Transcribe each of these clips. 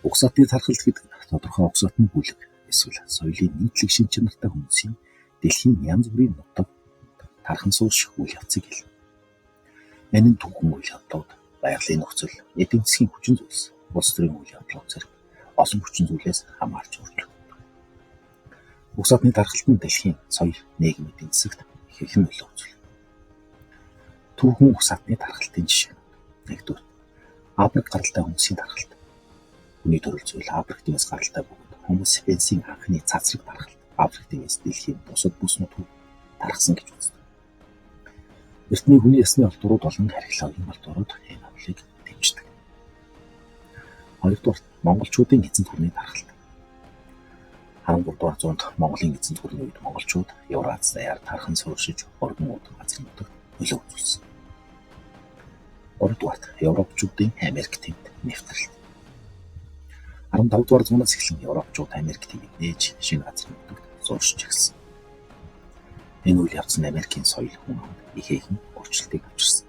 Угсаатны тархалт гэдэг тодорхой угсаатны бүлэг эсвэл соёлын нийтлэг шин чанартай хүмүүсийн дэлхийн янз бүрийн нутаг тархан суурших үйл явцыг хэлнэ. Энэ нь түүхэн үйл явдлууд, байгалийн нөхцөл, эдийн засгийн хүчин зүйлс, улс төрийн үйл явдлууд зэрэг олон хүчин зүйлээс хамаарч өөрчлөгддөг. Угсаатны тархалт нь дэлхийн соёл, нийгэм, эдийн засагт хэрхэн нөлөө үзүүлдэг? Түүхэн угсаатны тархалтын жишээнүүд. Нэгдүгээр, Африк гаралтай хүмүүсийн тархалт. Хүний төрөл зүйл Африктээс гаралтай бөгөөд Homo sapiens-ийн анхны цацраг тархалт Африктээс дэлхийн бусад бүс нутгууд тархсан гэж үздэг. Эртний хүний ясны олдурууд болон археологийн олдурууд энэ онолыг дэмждэг. Хоёрдугаар, монголчуудын эзэн төрний тархалт. 13-р зуунд Монголын эзэн төрний үед монголчууд Еврази даяар тархан сууршиж оргон газрын нутагт нөлөө үзүүлсэн. 3-дугаар, Европчуудын Америк тивд нэвтрэлт. 15-р зуунаас эхлэн Европчууд Америк тивийг нээж шинэ газрын нутагт сууршиж эхэлсэн. Энэ үйл явц нь Америкийн соёл, хүн амд ихээхэн өөрчлөлтийг авчирсан.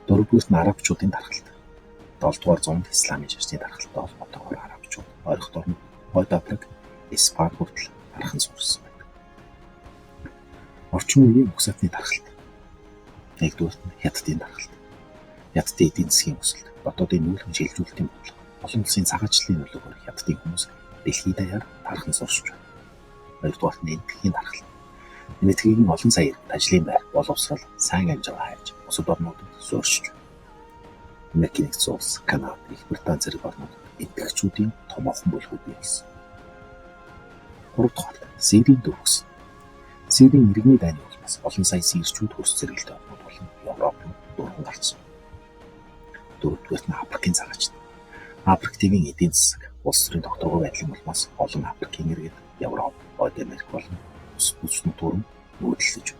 4-р нь арабчуудын тархалт. 7-р зуунд исламын шашны тархалтай холбоотойгоор арабчууд ойрхон орнд Хойд Африк, Испани хүртэл тархан суурсан байдаг. Орчин үеийн угсаатны тархалт. 1-р нь хятадын тархалт. Хятадын эдийн засгийн өсөлт, дотоодын нүүлгэн шилжүүлэлтийн бодлого, олон улсын цагаачлалын нөлөөгөөр хятадын хүмүүс дэлхийд даяар тархан сууршиж байна. 2-р нь энэтхэгийн тархалт. Энэтхэгийн олон сая иргэд ажлын байр, боловсрол, сайн амжиргаа хайж бусад орнуудад сууршиж байна. Америкийн нэгдсэн улс, Канада, Их Британи зэрэг орнууд энэтхэгчүүдийн томоохон бүлгүүд бий болсон. 3-р, Сирийн дөрвөс. Сирийн иргэний дайны улмаас олон сая сирчүүд хөрс зэрэгэлдээ орнууд болон Европ руу дөрвөн гарсан. 4-р нь Африкийн цагаачлал. Африк тивийн эдийн засаг, улс төрийн тогтворгүй байдлын улмаас олон Африкийн иргэд Европ, Хойд Америк болон бүс нутгаар нүүдэлж